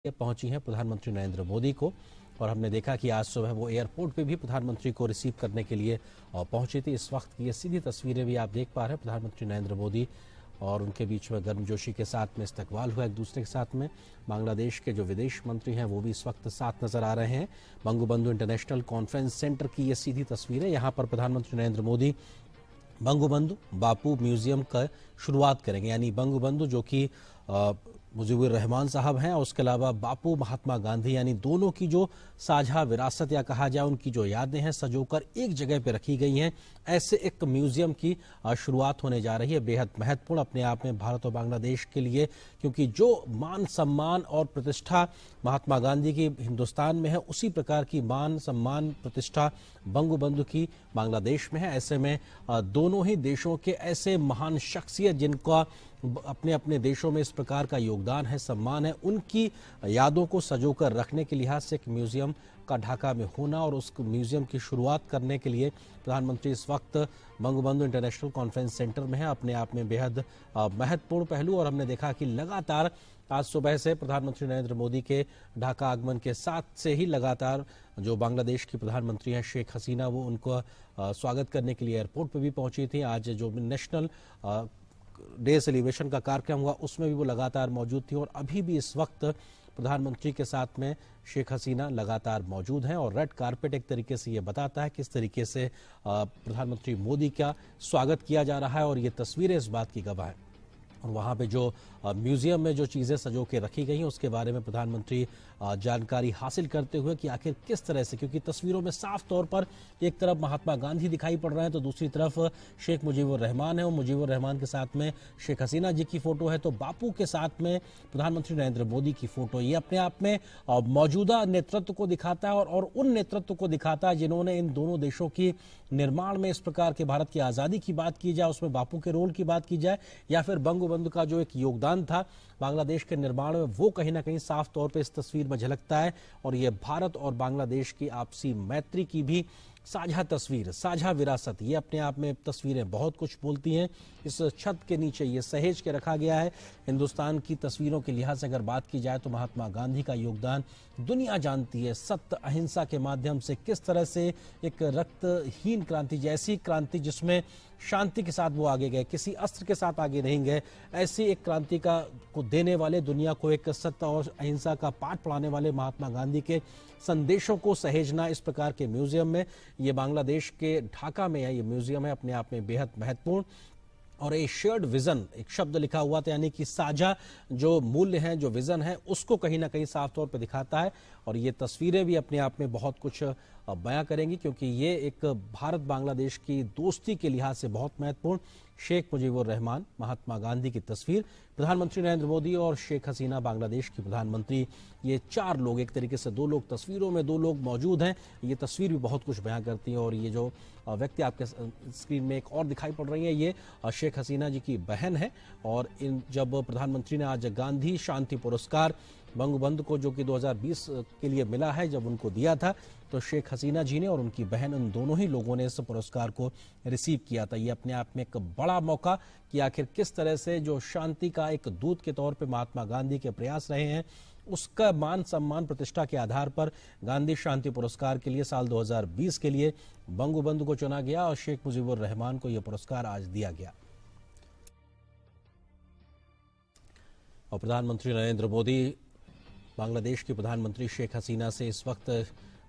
पहुंची हैं प्रधानमंत्री नरेंद्र मोदी को। और हमने देखा कि आज सुबह वो एयरपोर्ट पे भी प्रधानमंत्री को रिसीव करने के लिए पहुंची थी। इस वक्त की ये सीधी तस्वीरें भी आप देख पा रहे हैं, प्रधानमंत्री नरेंद्र मोदी और उनके बीच में गर्मजोशी के साथ में इस्तकबाल हुआ एक दूसरे के साथ में। बांग्लादेश के जो विदेश मंत्री हैं वो भी इस वक्त साथ नजर आ रहे हैं। बंगबंधु इंटरनेशनल कॉन्फ्रेंस सेंटर की ये सीधी तस्वीरें, यहाँ पर प्रधानमंत्री नरेंद्र मोदी बंगबंधु बापू म्यूजियम का शुरुआत करेंगे। यानी बंगबंधु जो कि मुजीबुर रहमान साहब हैं, और उसके अलावा बापू महात्मा गांधी, यानी दोनों की जो साझा विरासत या कहा जाए उनकी जो यादें हैं सजोकर एक जगह पे रखी गई हैं। ऐसे एक म्यूजियम की शुरुआत होने जा रही है, बेहद महत्वपूर्ण अपने आप में भारत और बांग्लादेश के लिए, क्योंकि जो मान सम्मान और प्रतिष्ठा महात्मा गांधी की हिंदुस्तान में है, उसी प्रकार की मान सम्मान प्रतिष्ठा बंगबंधु की बांग्लादेश में है। ऐसे में दोनों ही देशों के ऐसे महान शख्सियत जिनका अपने अपने देशों में इस प्रकार का योगदान है, सम्मान है, उनकी यादों को सजोकर रखने के लिहाज से एक म्यूजियम का ढाका में होना और उस म्यूजियम की शुरुआत करने के लिए प्रधानमंत्री इस वक्त बंगबंधु इंटरनेशनल कॉन्फ्रेंस सेंटर में है, अपने आप में बेहद महत्वपूर्ण पहलू। और हमने देखा कि लगातार आज सुबह से प्रधानमंत्री नरेंद्र मोदी के ढाका आगमन के साथ से ही लगातार जो बांग्लादेश की प्रधानमंत्री हैं शेख हसीना, वो उनको स्वागत करने के लिए एयरपोर्ट पर भी पहुंची थी। आज जो नेशनल डे सेलिब्रेशन का कार्यक्रम हुआ उसमें भी वो लगातार मौजूद थी, और अभी भी इस वक्त प्रधानमंत्री के साथ में शेख हसीना लगातार मौजूद हैं। और रेड कारपेट एक तरीके से ये बताता है किस तरीके से प्रधानमंत्री मोदी का स्वागत किया जा रहा है, और ये तस्वीरें इस बात की गवाह है। और वहाँ पे जो म्यूजियम में जो चीज़ें सजो के रखी गई हैं उसके बारे में प्रधानमंत्री जानकारी हासिल करते हुए कि आखिर किस तरह से, क्योंकि तस्वीरों में साफ तौर पर एक तरफ महात्मा गांधी दिखाई पड़ रहे हैं तो दूसरी तरफ शेख मुजीबुर रहमान है, और मुजीबुर रहमान के साथ में शेख हसीना जी की फोटो है, तो बापू के साथ में प्रधानमंत्री नरेंद्र मोदी की फोटो। ये अपने आप में मौजूदा नेतृत्व को दिखाता है और उन नेतृत्व को दिखाता है जिन्होंने इन दोनों देशों की निर्माण में, इस प्रकार के भारत की आज़ादी की बात की जाए उसमें बापू के रोल की बात की जाए, या फिर बंगबंधु का जो एक योगदान था बांग्लादेश के निर्माण में, वो कहीं ना कहीं साफ तौर पे इस तस्वीर में झलकता है। और ये भारत और बांग्लादेश की आपसी मैत्री की भी साझा तस्वीर, साझा विरासत, ये अपने आप में तस्वीरें बहुत कुछ बोलती हैं। इस छत के नीचे ये सहेज के रखा गया है। हिंदुस्तान की तस्वीरों के लिहाज से अगर बात की जाए तो महात्मा गांधी का योगदान दुनिया जानती है। सत्य अहिंसा के माध्यम से किस तरह से एक रक्तहीन क्रांति, जैसी क्रांति जिसमें शांति के साथ वो आगे गए, किसी अस्त्र के साथ आगे नहीं गए, ऐसी एक क्रांति का को देने वाले, दुनिया को एक सत्य और अहिंसा का पाठ पढ़ाने वाले महात्मा गांधी के संदेशों को सहेजना इस प्रकार के म्यूजियम में, ये बांग्लादेश के ढाका में है, ये म्यूजियम है, अपने आप में बेहद महत्वपूर्ण। और ये शेयर्ड विजन एक शब्द लिखा हुआ था, यानी कि साझा जो मूल्य हैं, जो विजन है, उसको कहीं ना कहीं साफ तौर पर दिखाता है। और ये तस्वीरें भी अपने आप में बहुत कुछ बयां करेंगी, क्योंकि ये एक भारत बांग्लादेश की दोस्ती के लिहाज से बहुत महत्वपूर्ण शेख मुजीबुर रहमान, महात्मा गांधी की तस्वीर, प्रधानमंत्री नरेंद्र मोदी और शेख हसीना बांग्लादेश की प्रधानमंत्री, ये चार लोग, एक तरीके से दो लोग तस्वीरों में, दो लोग मौजूद हैं। ये तस्वीर भी बहुत कुछ बयां करती है। और ये जो व्यक्ति आपके स्क्रीन में एक और दिखाई पड़ रही है, ये शेख हसीना जी की बहन है। और इन जब प्रधानमंत्री ने आज गांधी शांति पुरस्कार बंगबंधु को, जो कि 2020 के लिए मिला है, जब उनको दिया था, तो शेख हसीना जी ने और उनकी बहन, उन दोनों ही लोगों ने इस पुरस्कार को रिसीव किया था। ये अपने आप में एक बड़ा मौका कि आखिर किस तरह से जो शांति का एक दूत के तौर पे महात्मा गांधी के प्रयास रहे हैं, उसका मान सम्मान प्रतिष्ठा के आधार पर गांधी शांति पुरस्कार के लिए साल 2020 के लिए बंगबंधु को चुना गया और शेख मुजीबुर रहमान को यह पुरस्कार आज दिया गया। और प्रधानमंत्री नरेंद्र मोदी बांग्लादेश की प्रधानमंत्री शेख हसीना से इस वक्त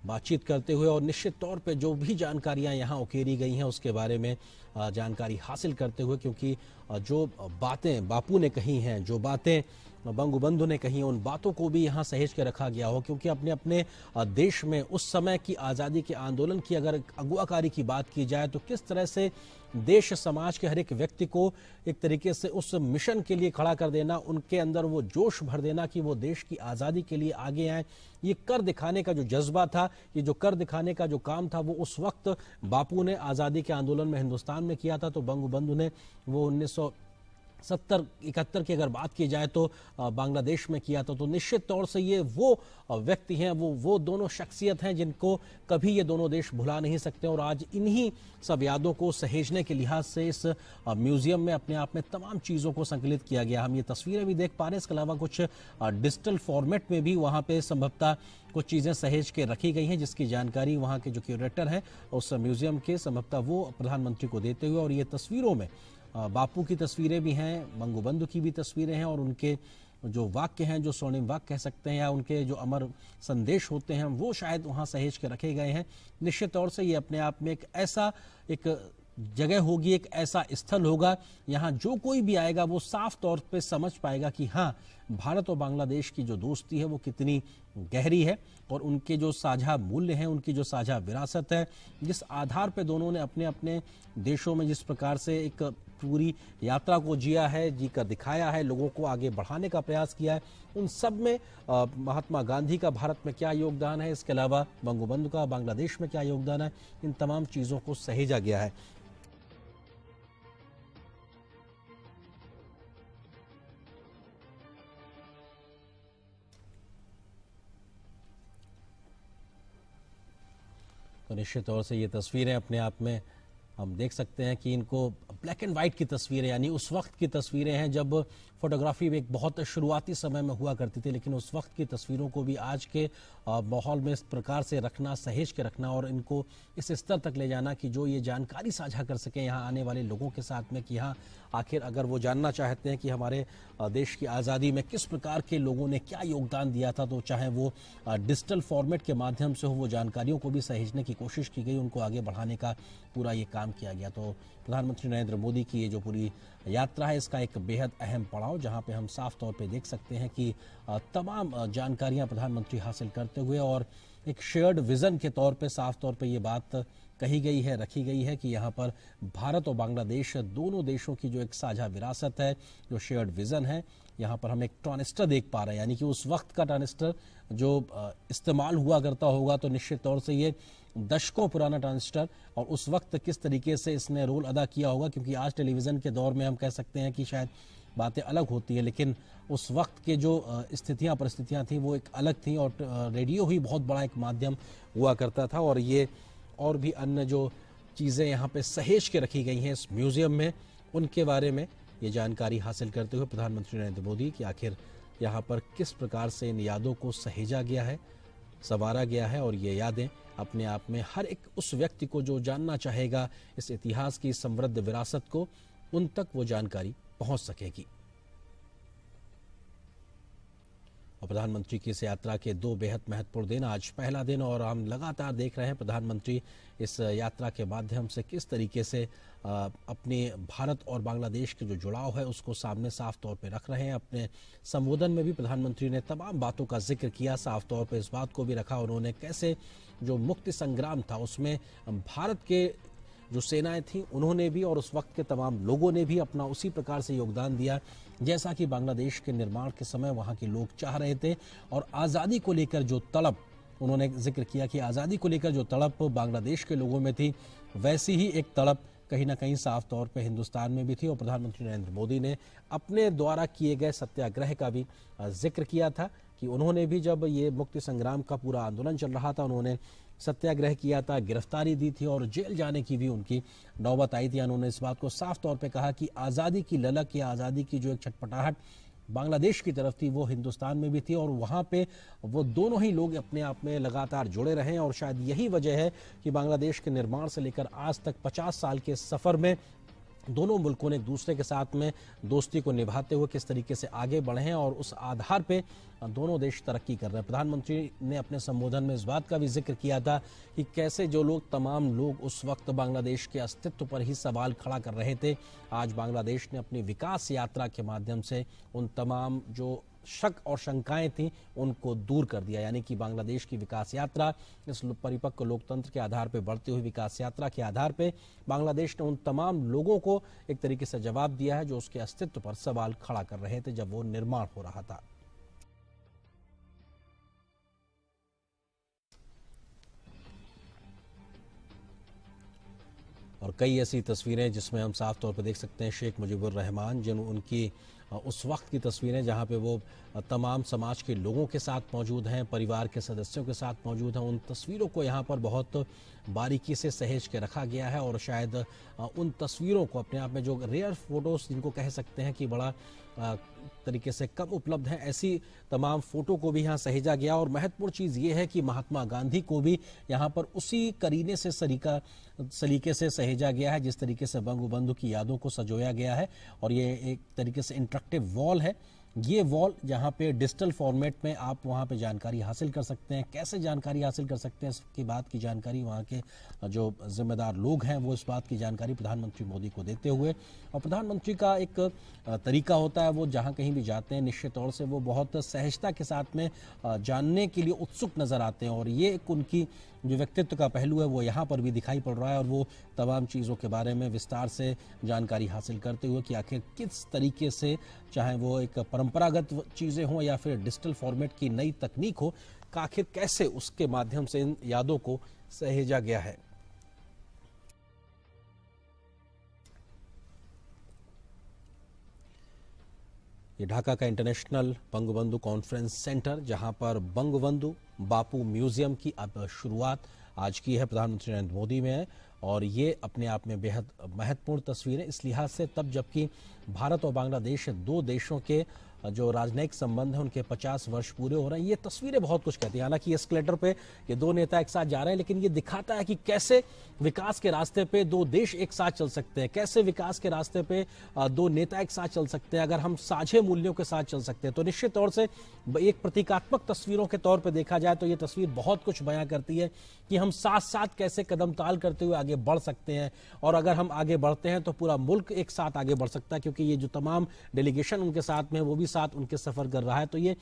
बातचीत करते हुए, और निश्चित तौर पे जो भी जानकारियां यहाँ उकेरी गई हैं उसके बारे में जानकारी हासिल करते हुए, क्योंकि जो बातें बापू ने कही हैं, जो बातें बंगबंधु ने कही, उन बातों को भी यहाँ सहेज के रखा गया हो। क्योंकि अपने अपने देश में उस समय की आज़ादी के आंदोलन की अगर अगुवाकारी की बात की जाए तो किस तरह से देश समाज के हर एक व्यक्ति को एक तरीके से उस मिशन के लिए खड़ा कर देना, उनके अंदर वो जोश भर देना कि वो देश की आज़ादी के लिए आगे आए, ये कर दिखाने का जो जज्बा था, ये जो कर दिखाने का जो काम था, वो उस वक्त बापू ने आज़ादी के आंदोलन में हिंदुस्तान में किया था। तो बंगबंधु ने वो 71 की अगर बात की जाए तो बांग्लादेश में किया था। तो निश्चित तौर से ये वो व्यक्ति हैं, वो दोनों शख्सियत हैं जिनको कभी ये दोनों देश भुला नहीं सकते। और आज इन्हीं सब यादों को सहेजने के लिहाज से इस म्यूजियम में अपने आप में तमाम चीज़ों को संकलित किया गया। हम ये तस्वीरें भी देख पा रहे हैं, इसके अलावा कुछ डिजिटल फॉर्मेट में भी वहाँ पे संभवतः कुछ चीज़ें सहेज के रखी गई हैं, जिसकी जानकारी वहाँ के जो क्यूरेटर हैं उस म्यूजियम के संभवतः वो प्रधानमंत्री को देते हुए। और ये तस्वीरों में बापू की तस्वीरें भी हैं, बंगबंधु की भी तस्वीरें हैं, और उनके जो वाक्य हैं, जो स्वर्णिम वाक्य कह सकते हैं, या उनके जो अमर संदेश होते हैं, वो शायद वहाँ सहेज के रखे गए हैं। निश्चित तौर से ये अपने आप में एक जगह होगी, एक ऐसा स्थल होगा यहाँ जो कोई भी आएगा वो साफ तौर पे समझ पाएगा कि हाँ, भारत और बांग्लादेश की जो दोस्ती है वो कितनी गहरी है, और उनके जो साझा मूल्य हैं, उनकी जो साझा विरासत है, जिस आधार पे दोनों ने अपने अपने देशों में जिस प्रकार से एक पूरी यात्रा को जिया है, जी कर दिखाया है, लोगों को आगे बढ़ाने का प्रयास किया है, उन सब में महात्मा गांधी का भारत में क्या योगदान है, इसके अलावा बंगबंधु का बांग्लादेश में क्या योगदान है, इन तमाम चीज़ों को सहेजा गया है। तो निश्चित तौर से ये तस्वीरें अपने आप में हम देख सकते हैं कि इनको ब्लैक एंड वाइट की तस्वीरें, यानी उस वक्त की तस्वीरें हैं जब फोटोग्राफी एक बहुत शुरुआती समय में हुआ करती थी, लेकिन उस वक्त की तस्वीरों को भी आज के माहौल में इस प्रकार से रखना, सहेज के रखना, और इनको इस स्तर तक ले जाना कि जो ये जानकारी साझा कर सकें यहाँ आने वाले लोगों के साथ में कि हाँ, आखिर अगर वो जानना चाहते हैं कि हमारे देश की आज़ादी में किस प्रकार के लोगों ने क्या योगदान दिया था, तो चाहे वो डिजिटल फॉर्मेट के माध्यम से हो, वो जानकारियों को भी सहेजने की कोशिश की गई, उनको आगे बढ़ाने का पूरा ये काम किया गया। तो प्रधानमंत्री नरेंद्र मोदी की ये जो पूरी यात्रा है, इसका एक बेहद अहम पड़ाव, जहां पे हम साफ तौर पे देख सकते हैं कि तमाम जानकारियां प्रधानमंत्री हासिल करते हुए, और एक शेयर्ड विजन के तौर पे साफ तौर पे ये बात कही गई है, रखी गई है कि यहाँ पर भारत और बांग्लादेश दोनों देशों की जो एक साझा विरासत है, जो शेयर्ड विजन है, यहाँ पर हम एक ट्रांजिस्टर देख पा रहे हैं, यानी कि उस वक्त का ट्रांजिस्टर जो इस्तेमाल हुआ करता होगा, तो निश्चित तौर से ये दशकों पुराना ट्रांजिस्टर, और उस वक्त किस तरीके से इसने रोल अदा किया होगा, क्योंकि आज टेलीविज़न के दौर में हम कह सकते हैं कि शायद बातें अलग होती है, लेकिन उस वक्त के जो स्थितियां परिस्थितियां थी वो एक अलग थी, और रेडियो ही बहुत बड़ा एक माध्यम हुआ करता था। और ये और भी अन्य जो चीज़ें यहाँ पे सहेज के रखी गई हैं इस म्यूज़ियम में, उनके बारे में ये जानकारी हासिल करते हुए प्रधानमंत्री नरेंद्र मोदी कि आखिर यहाँ पर किस प्रकार से इन यादों को सहेजा गया है, संवारा गया है, और ये यादें अपने आप में हर एक उस व्यक्ति को जो जानना चाहेगा इस इतिहास की समृद्ध विरासत को, उन तक वो जानकारी पहुंच सकेगी। और प्रधानमंत्री की इस यात्रा के दो बेहद महत्वपूर्ण दिन, आज पहला दिन, और हम लगातार देख रहे हैं प्रधानमंत्री इस यात्रा के माध्यम से किस तरीके से अपने भारत और बांग्लादेश के जो जुड़ाव है उसको सामने साफ तौर पे रख रहे हैं। अपने संबोधन में भी प्रधानमंत्री ने तमाम बातों का जिक्र किया, साफ तौर पे इस बात को भी रखा उन्होंने कैसे जो मुक्ति संग्राम था उसमें भारत के जो सेनाएं थीं उन्होंने भी, और उस वक्त के तमाम लोगों ने भी अपना उसी प्रकार से योगदान दिया जैसा कि बांग्लादेश के निर्माण के समय वहाँ के लोग चाह रहे थे। और आज़ादी को लेकर जो तड़प उन्होंने जिक्र किया कि आज़ादी को लेकर जो तड़प बांग्लादेश के लोगों में थी, वैसी ही एक तड़प कहीं ना कहीं साफ तौर पे हिंदुस्तान में भी थी। और प्रधानमंत्री नरेंद्र मोदी ने अपने द्वारा किए गए सत्याग्रह का भी जिक्र किया था कि उन्होंने भी, जब ये मुक्ति संग्राम का पूरा आंदोलन चल रहा था, उन्होंने सत्याग्रह किया था, गिरफ्तारी दी थी, और जेल जाने की भी उनकी नौबत आई थी। उन्होंने इस बात को साफ तौर पे कहा कि आज़ादी की ललक या आज़ादी की जो एक छटपटाहट बांग्लादेश की तरफ थी वो हिंदुस्तान में भी थी, और वहाँ पे वो दोनों ही लोग अपने आप में लगातार जुड़े रहे। और शायद यही वजह है कि बांग्लादेश के निर्माण से लेकर आज तक 50 साल के सफ़र में दोनों मुल्कों ने एक दूसरे के साथ में दोस्ती को निभाते हुए किस तरीके से आगे बढ़े हैं, और उस आधार पे दोनों देश तरक्की कर रहे हैं। प्रधानमंत्री ने अपने संबोधन में इस बात का भी जिक्र किया था कि कैसे जो लोग, तमाम लोग उस वक्त बांग्लादेश के अस्तित्व पर ही सवाल खड़ा कर रहे थे, आज बांग्लादेश ने अपनी विकास यात्रा के माध्यम से उन तमाम जो शक और शंकाएं थी उनको दूर कर दिया। यानी कि बांग्लादेश की विकास यात्रा, इस परिपक्व लोकतंत्र के आधार पर बढ़ती हुई विकास यात्रा के आधार पर बांग्लादेश ने उन तमाम लोगों को एक तरीके से जवाब दिया है जो उसके अस्तित्व पर सवाल खड़ा कर रहे थे जब वो निर्माण हो रहा था। और कई ऐसी तस्वीरें जिसमें हम साफ तौर पर देख सकते हैं शेख मुजीबुर रहमान, जिन उनकी उस वक्त की तस्वीरें जहां पे वो तमाम समाज के लोगों के साथ मौजूद हैं, परिवार के सदस्यों के साथ मौजूद हैं। उन तस्वीरों को यहां पर बहुत बारीकी से सहेज के रखा गया है और शायद उन तस्वीरों को अपने आप में, जो रेयर फोटोज जिनको कह सकते हैं कि बड़ा तरीके से कम उपलब्ध हैं, ऐसी तमाम फोटो को भी यहाँ सहेजा गया। और महत्वपूर्ण चीज़ ये है कि महात्मा गांधी को भी यहाँ पर उसी करीने से सलीके से सहेजा गया है जिस तरीके से बंगबंधु की यादों को सजोया गया है। और ये एक तरीके से इंटरेक्टिव वॉल है, ये वॉल जहाँ पे डिजिटल फॉर्मेट में आप वहाँ पे जानकारी हासिल कर सकते हैं। कैसे जानकारी हासिल कर सकते हैं इसकी बात की जानकारी वहाँ के जो जिम्मेदार लोग हैं वो इस बात की जानकारी प्रधानमंत्री मोदी को देते हुए, और प्रधानमंत्री का एक तरीका होता है, वो जहाँ कहीं भी जाते हैं निश्चित तौर से वो बहुत सहजता के साथ में जानने के लिए उत्सुक नज़र आते हैं। और ये एक उनकी जो व्यक्तित्व का पहलू है वो यहाँ पर भी दिखाई पड़ रहा है। और वो तमाम चीज़ों के बारे में विस्तार से जानकारी हासिल करते हुए कि आखिर किस तरीके से, चाहे वो एक परंपरागत चीज़ें हों या फिर डिजिटल फॉर्मेट की नई तकनीक हो, आखिर कैसे उसके माध्यम से इन यादों को सहेजा गया है। ये ढाका का इंटरनेशनल बंगबंधु कॉन्फ्रेंस सेंटर, जहां पर बंगबंधु बापू म्यूजियम की अब शुरुआत आज की है प्रधानमंत्री नरेंद्र मोदी में है। और ये अपने आप में बेहद महत्वपूर्ण तस्वीरें इस लिहाज से, तब जबकि भारत और बांग्लादेश दो देशों के जो राजनयिक संबंध है उनके 50 वर्ष पूरे हो रहे हैं। ये तस्वीरें बहुत कुछ कहती हैं। हालांकि एस्केलेटर पे ये दो नेता एक साथ जा रहे हैं, लेकिन ये दिखाता है कि कैसे विकास के रास्ते पे दो देश एक साथ चल सकते हैं, कैसे विकास के रास्ते पे दो नेता एक साथ चल सकते हैं अगर हम साझे मूल्यों के साथ चल सकते हैं। तो निश्चित तौर से एक प्रतीकात्मक तस्वीरों के तौर पर देखा जाए तो ये तस्वीर बहुत कुछ बयां करती है कि हम साथ साथ कैसे कदम ताल करते हुए आगे बढ़ सकते हैं। और अगर हम आगे बढ़ते हैं तो पूरा मुल्क एक साथ आगे बढ़ सकता है, क्योंकि ये जो तमाम डेलीगेशन उनके साथ में वो भी साथ उनके सफर कर रहा है। तो ये